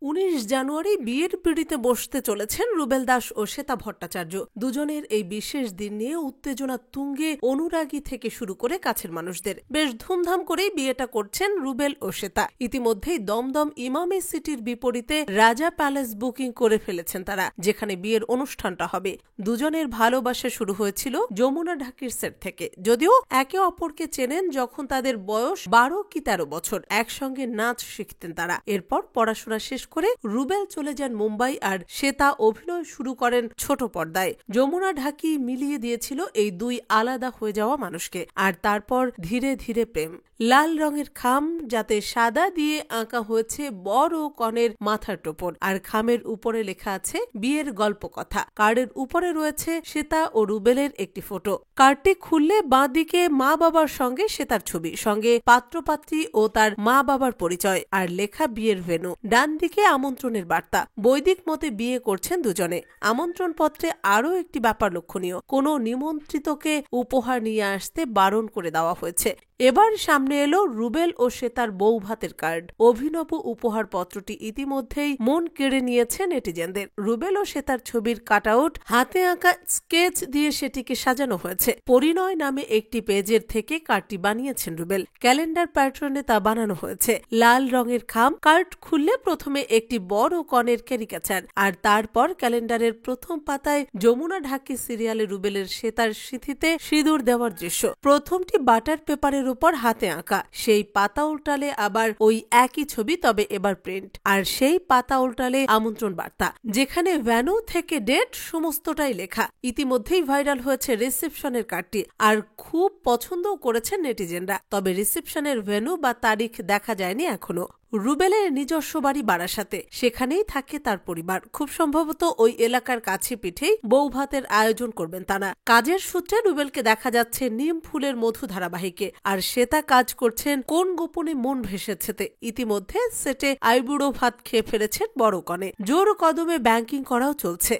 19 জানুয়ারি বিয়ের পিঁড়িতে বসতে চলেছেন রুবেল দাস ও শ্বেতা ভট্টাচার্য। দুজনের এই বিশেষ দিন নিয়ে উত্তেজনা তুঙ্গে অনুরাগী থেকে শুরু করে কাছের মানুষদের। বেশ ধুমধাম করেই বিয়েটা করছেন রুবেল ও শ্বেতা। ইতিমধ্যেই দমদম ইমামি সিটির বিপরীতে রাজা প্যালেস বুকিং করে ফেলেছেন তারা, যেখানে বিয়ের অনুষ্ঠানটা হবে। দুজনের ভালোবাসা শুরু হয়েছিল যমুনা ঢাকির সেট থেকে। যদিও একে অপরকে চেনেন যখন তাদের বয়স 12 কি 13 বছর। একসঙ্গে নাচ শিখতেন তারা। এরপর পড়াশোনা শেষ করে রুবেল চলে যান মুম্বাই, আর শ্বেতা অভিনয় শুরু করেন ছোট পর্দায়। যমুনা ঢাকি মিলিয়ে দিয়েছিল এই দুই আলাদা হয়ে যাওয়া মানুষকে। আর তারপর ধীরে ধীরে প্রেম। লাল রঙের খাম, যাতে সাদা দিয়ে আঁকা হয়েছে বড় কনের মাথার টোপর, আর খামের উপরে লেখা আছে বিয়ের গল্প কথা। কার্ডের উপরে রয়েছে শ্বেতা ও রুবেলের একটি ফটো। কার্ডটি খুললে বাঁ দিকে মা বাবার সঙ্গে শ্বেতার ছবি, সঙ্গে পাত্রপাত্রী ও তার মা বাবার পরিচয়, আর লেখা বিয়ের ভেন্যু। ডান দিকে আমন্ত্রণের বার্তা। বৈদিক মতে বিয়ে করছেন দুজনে। আমন্ত্রণ পত্রে আরও একটি ব্যাপার লক্ষণীয়, কোনো নিমন্ত্রিতকে উপহার নিয়ে আসতে বারণ করে দেওয়া হয়েছে। এবার সামনে এলো রুবেল ও শ্বেতার বউ ভাতের কার্ড। অভিনব উপহার পত্রটি ইতিমধ্যেই মন কেড়ে নিয়েছে নেটিজেনদের। রুবেল ও শ্বেতার ছবির কাটআউট, হাতে আঁকা স্কেচ দিয়ে সেটিকে সাজানো হয়েছে। পরিণয় নামে একটি পেজের থেকে কার্ডটি বানিয়েছেন রুবেল। ক্যালেন্ডার প্যাটার্নে তা বানানো হয়েছে। লাল রঙের খাম। কার্ড খুললে প্রথমে একটি বড় কনের ক্যারিকেচার, আর তারপর ক্যালেন্ডারের প্রথম পাতায় যমুনা ঢাকি সিরিয়ালে রুবেলের শ্বেতার স্মৃতিতে সিঁদুর দেওয়ার দৃশ্য। প্রথমটি বাটার পেপারের উপর হাতে আঁকা। সেই পাতা উল্টালে আবার ওই একই ছবি, তবে এবার প্রিন্ট। আর সেই পাতা উল্টালে আমন্ত্রণ বার্তা, যেখানে ভেন্যু থেকে ডেট সমস্তটাই লেখা। ইতিমধ্যেই ভাইরাল হয়েছে রিসেপশনের কার্ডটি, আর খুব পছন্দও করেছেন নেটিজেনরা। তবে রিসেপশনের ভেন্যু বা তারিখ দেখা যায়নি এখনো। রুবেলের নিজস্ব বাড়ি বারাসাতে, সেখানেই থাকে তার পরিবার। খুব সম্ভবত ওই এলাকার কাছে পিঠেই বৌভাতের আয়োজন করবেন তারা। কাজের সূত্রে রুবেলকে দেখা যাচ্ছে নিম ফুলের মধু ধারাবাহিকে, আর শ্বেতা কাজ করছেন কোন গোপনে মন ভেসেছেতে। ইতিমধ্যে সেটে আইবুড়ো ভাত খেয়ে ফেলেছেন বড় কনে। জোর কদমে ব্যাংকিং করাও চলছে।